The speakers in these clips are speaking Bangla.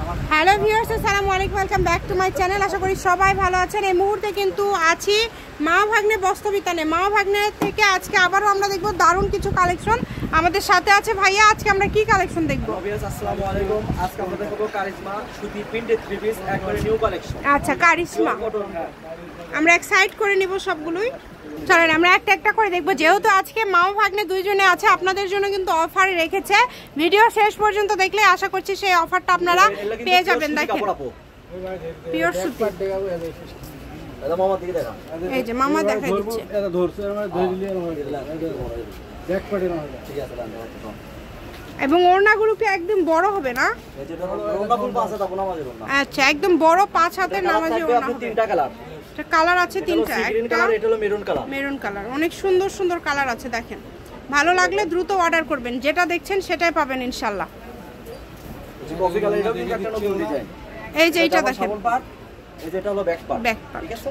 হ্যালো ভিউয়ার্স, আসসালামু আলাইকুম, welcome back to my channel. আশা করি সবাই ভালো আছেন। এই মুহূর্তে কিন্তু আছি মা ভাগ্নে বস্ত্রবিতানে। মা ভাগ্নে থেকে আজকে আবারও আমরা দেখবো দারুণ কিছু কালেকশন। আমাদের সাথে আছে ভাইয়া। আজকে আমরা কি কালেকশন দেখবো? আসসালামু আলাইকুম। আজকে আমরা দেখবো কারিশমা সুতি প্রিন্টেড থ্রি পিস, একবারে নিউ কালেকশন। আচ্ছা, কারিশমা আমরা এক সাইড করে নিব সবগুলোই। চলেন আমরা একটা একটা করে দেখবো। যেহেতু আজকে মা ভাগ্নে দুইজনে আছে, আপনাদের জন্য কিন্তু অফার রেখেছে। ভিডিও শেষ পর্যন্ত দেখলে আশা করছি সেই অফারটা আপনারা পেয়ে যাবেন। দেখেন পিওর সুতি। এই যে মামা দেখাই দিচ্ছে। এবং ওড়নাগুলো কি একদম বড় হবে না? আচ্ছা, একদম বড় 5 হাতের নামাজি ওড়না হবে। তিনটা কালার আছে, তিনটা। একটা মেরুন কালার, অনেক সুন্দর সুন্দর কালার আছে। দেখেন, ভালো লাগলে দ্রুত অর্ডার করবেন। যেটা দেখছেন সেটাই পাবেন ইনশাআল্লাহ। এই যে এটা দেখেন, এটা হলো ব্যাক পার্ট, ঠিক আছে?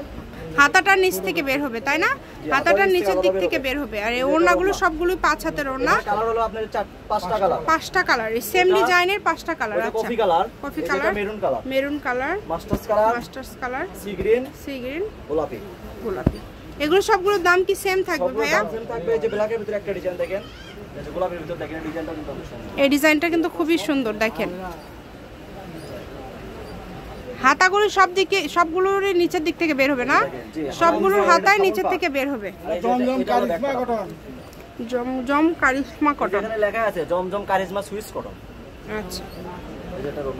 হাতাটার নিচ থেকে বের হবে, তাই না? হাতাটার নিচের দিক থেকে বের হবে। আর এই ওড়নাগুলো সবগুলোই 5 হাতের ওড়না। কালার হলো আপনার 5টা কালার। 5টা কালার, এই সেম ডিজাইনের 5টা কালার। আচ্ছা, coffee colour, maroon colour, masters colour, sea green, গোলাপি। এগুলো সবগুলোর দাম কি সেম থাকবে ভাইয়া? সেম থাকবে। এই যে ব্ল্যাকের ভিতরে একটা ডিজাইন দেখেন, এই যে গোলাপের ভিতরে দেখেন, ডিজাইনটা কিন্তু খুব সুন্দর। এই ডিজাইনটা কিন্তু খুবই সুন্দর। দেখেন হাতাগুলো সবগুলোর নিচের দিক থেকে বের হবে না? সবগুলোর হাতায় নিচের থেকে বের হবে। জমজম কারিশমা কটন, এখানে লেখা আছে জমজম কারিশমা সুইস কটন। আচ্ছা,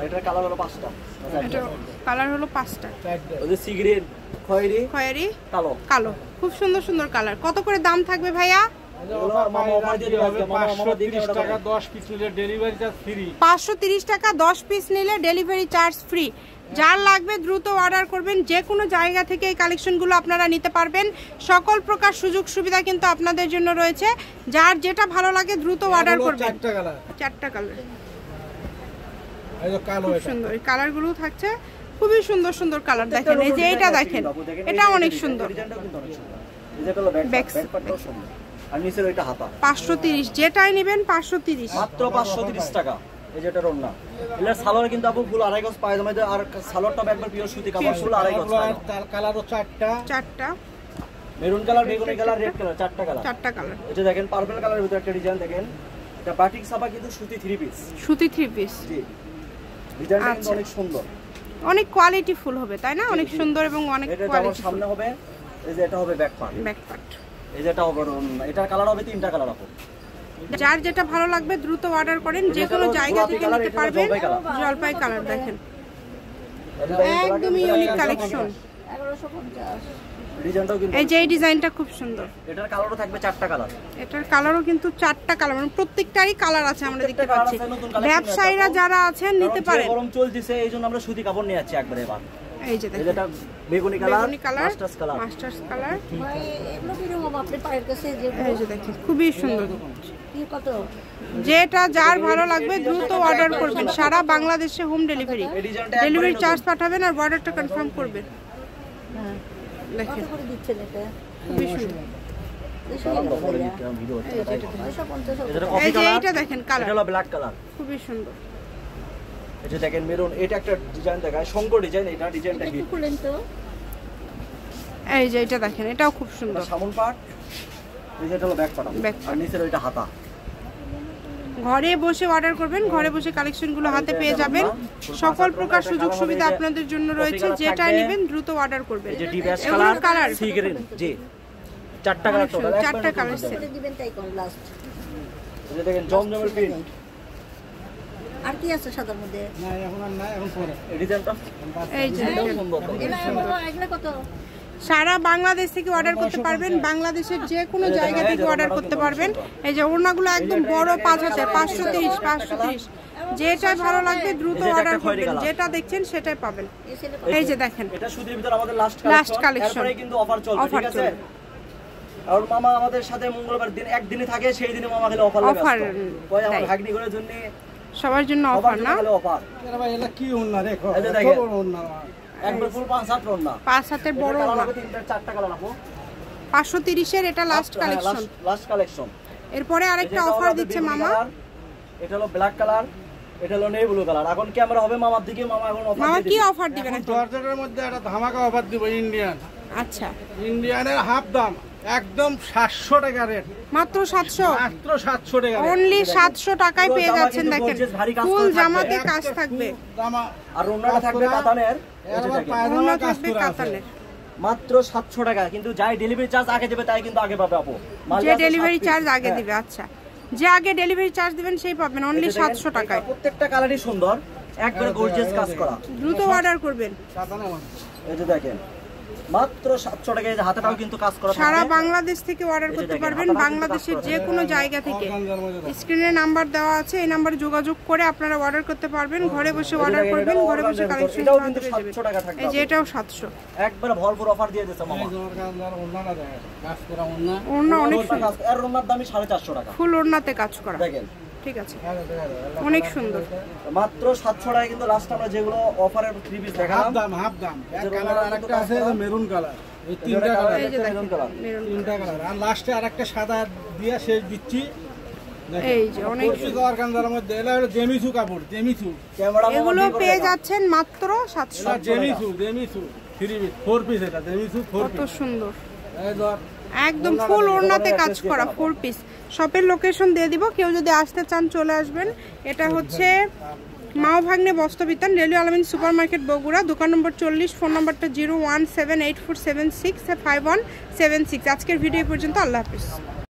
এটার কালার হলো 5টা। এটা কালার হলো 5টা। ওই যে সি গ্রিন, খয়েরি, কালো। খুব সুন্দর সুন্দর কালার। কত করে দাম থাকবে ভাইয়া? 530 টাকা 10 পিস নিলে ডেলিভারি চার্জ ফ্রি। যার লাগবে দ্রুত অর্ডার করবেন। যে কোনো জায়গা থেকে এই কালেকশনগুলো আপনারা নিতে পারবেন। সকল প্রকার সুযোগ সুবিধা কিন্তু আপনাদের জন্য রয়েছে। যার যেটা ভালো লাগে দ্রুত অর্ডার করবেন। 4টা কালার, খুব সুন্দর। এই কালারগুলো থাকছে, খুবই সুন্দর সুন্দর কালার। দেখেন, এই যে এইটা দেখেন, এটা অনেক সুন্দর। আর নিচের ওইটা হাতা 530, যেটাই নেবেন 530, মাত্র 530 টাকা। এই যেটা ওড়না, এর সালোয়ার কিন্তু আপু ফুল 2.5 গজ পায়জামা। আর সালোয়ারটা একবার পিওর সুতি কাপড়, ফুল 2.5 গজ। তার কালারও 4টা, মেরুন কালার, বেগুনি কালার, রেড কালার, 4টা কালার। এটা দেখেন পার্পল কালারের ভিতরে একটা ডিজাইন দেখেন, এটা বাটিক ছাপা কিন্তু সুতি থ্রি পিস। জি, ডিজাইনটা কিন্তু অনেক সুন্দর, অনেক কোয়ালিটি ফুল হবে, তাই না? অনেক সুন্দর এবং অনেক কোয়ালিটি। এটা সামনে হবে, এই যে এটা হবে ব্যাক পার্ট, এই যেটা হবে এটার কালার হবে 3টা কালার আপু। যার যেটা ভালো লাগবে দ্রুত অর্ডার করেন। যে কোনো জায়গা থেকে নিতে পারবেন। জলপাই কালার দেখেন, একদমই ইউনিক কালেকশন। এই যে এই ডিজাইনটা খুব সুন্দর। এটার কালারও থাকবে 4টা কালার। এটার কালারও কিন্তু 4টা কালার, মানে প্রত্যেকটারই কালার আছে আমরা দেখতে পাচ্ছি। ব্যবসায়ীরা যারা আছেন নিতে পারেন। গরম চলছে, এইজন্য আমরা সুতি কাপড় নিয়ে যাচ্ছি একবারে। এবার এই যে দেখেন, এটা বেগুনি কালার, মাস্টার্স কালার। এই যে দেখেন, খুবই সুন্দর। যেটা যার ভালো লাগবে দ্রুত অর্ডার করবেন। সারা বাংলাদেশে হোম ডেলিভারি চার্জ পাঠাবেন আর অর্ডারটা কনফার্ম করবেন। দেখেন, খুবই সুন্দর। এই যে এইটা দেখেন, কালার হলো ব্ল্যাক কালার, খুবই সুন্দর। এই যে দেখেন মেরুন, এটা একটা ডিজাইন দেখায়, শঙ্কর ডিজাইন। এটা ডিজাইনটা কি খুলেন তো? এই যে এটা দেখেন, এটাও খুব সুন্দর। সামন পার্ট, এই যে এটা হলো ব্যাক পার্ট, আর নিচের ওইটা হাতা। ঘরে বসে অর্ডার করবেন, ঘরে বসে কালেকশনগুলো হাতে পেয়ে যাবেন। সকল প্রকার সুযোগ সুবিধা আপনাদের জন্য রয়েছে। যেটা নেবেন দ্রুত অর্ডার করবেন। এই যে ডিপ কালার, সি গ্রিন, জি 4টা কালার টোটাল, 4টা কালার সেট দিবেন তাই কোন লাস্ট। এই যে দেখেন জমজমের প্রিন্ট। আর কি আছে সাদার মধ্যে? না এখন আর না, এখন পরে এই ডিজাইনটা। এই যে এগুলা কত? সারা বাংলাদেশ থেকে অর্ডার করতে পারবেন। বাংলাদেশের যে কোনো জায়গা থেকে অর্ডার করতে পারবেন। এই যে ওড়নাগুলো একদম বড় 5 হাজার, 530। যেটা ভালো লাগবে দ্রুত অর্ডার করবেন। যেটা দেখছেন সেটাই পাবেন। এই যে দেখেন, এটা সুতির ভিতর আমাদের লাস্ট কালেকশন। এরপরে কিন্তু অফার চলবে, ঠিক আছে? আর মামা আমাদের সাথে মঙ্গলবার দিন একদিনই থাকে, সেই দিনে মামা খালি অফার কই আমার ভাগ্নি করে জন্য সবার জন্য অফার না? অফার। এরা ভাই এটা কি ওন্না দেখো, কত বড় ওন্না, একবার ফুল 5 হাত ওন্না, 5 হাতের বড় ওন্না। 4টা কালার আপু। 530 এর এটা লাস্ট কালেকশন। এরপরে আরেকটা অফার দিচ্ছে মামা। এটা হলো ব্ল্যাক কালার, এটা হলো নেভি ব্লু কালার। এখন ক্যামেরা হবে মামার দিকে, মামা এখন অফার মামা দিয়ে কি দিবে। অফার দিবেন এখন? জর্জেটের মধ্যে একটা ধামাকা অফার দিব ইন্ডিয়ান। আচ্ছা, ইন্ডিয়ানের হাফ দাম একদম 700 টাকা রেট, মাত্র 700, মাত্র 700 টাকা রেট। অনলি 700 টাকায় পেয়ে জামা যাচ্ছেন। কিন্তু দেখেন gorgeous ভারী কাজ ফুল করা থাকবে। জামাতে কাজ থাকবে, জামা আর ওন্নাটা থাকবে কাতানের। এই যে এবার দেখেন, পায়জামা ওড়না কাজ থাকবে করা আছে। কাতানের। মাত্র 700 টাকা। কিন্তু যাই ডেলিভারি চার্জ আগে দেবে তাই কিন্তু আগে পাবে আপু। মাল যে আছে ডেলিভারি 7 চার্জ piece। আগে হ্যাঁ। দিবে, আচ্ছা, যে আগে ডেলিভারি চার্জ দিবেন সেই পাবেন অনলি এই যে দেখেন, 700 টাকায়। প্রত্যেকটা কালারই সুন্দর, একবারে গর্জিয়াস কাজ করা। দ্রুত অর্ডার করবেন। কাতানের মধ্যে। এই যে দেখেন মাত্র 700 টাকা। এই যে হাতেটাও কিন্তু কাজ করা সারা থাকবে। বাংলাদেশ থেকে অর্ডার এই যে করতে দেখেন, পারবেন, হাতাটা কিন্তু বাংলাদেশের কাজ যে করা কোনো জায়গা থেকে। অর্গানজার মধ্যে দেখো। স্ক্রিনে নাম্বার দেওয়া আছে, এই নাম্বারে যোগাযোগ করে আপনারা অর্ডার করতে পারবেন। ঘরে বসে এই যে অর্ডার দেখেন, করবেন, এটাও ঘরে বসে organza কালেকশন এটাও পেয়ে কিন্তু 700 টাকা থাকবে। এই যে এটাও 700। একবারে ভরপুর অফার দিয়ে দিয়েছে মামা। এই যে অর্গানজার ওড়নাটা দেখো, কাজ করা ওড়না। ওড়না অনেক ওড়নার কাজ- এর ওড়নার দামই 450 টাকা। ফুল ওড়নাতে কাজ করা, দেখেন ঠিক আছে, দেখো, দেখো, অনেক সুন্দর। মাত্র 700 টাকা। কিন্তু লাস্ট আমরা যেগুলো অফারের 3 পিস হাফ দেখালাম, দাম, হাফ দাম। এক যে কালার ওড়নাটা আরেকটা আছে কিন্তু মেরুন কালার। এই এটা তিনটা কালার, কালার, এই যে একটা দেখেন মেরুন কালার। মেরুন, তিনটা কালার। আর লাস্টে আরেকটা সাদা দিয়ে শেষ দিচ্ছি। দেখেন। এই যে অনেক পরিচিত অর্গানজার মধ্যে এটা হলো জেমিসু কাপড়, জেমিসু। ক্যামেরা মামা এগুলো দিয়ে করে পেয়ে দেখান। যাচ্ছেন মাত্র 700। এটা জেমিসু, জেমিসু 3 পিস, 4 পিস। এটা জেমিসু 4 কত পিস। সুন্দর, এই ধর একদম ফুল ওড়নাতে কাজ করা 4 পিস। শপের লোকেশন দিয়ে দিব, কেউ যদি আসতে চান চলে আসবেন। এটা হচ্ছে মাও ভাগ্নে বস্ত্রবিতান, রেলওয়ে আলামিন সুপার মার্কেট বগুড়া, দোকান নম্বর 40, ফোন নম্বরটা 01784765176। আজকের ভিডিও পর্যন্ত, আল্লাহ হাফিজ।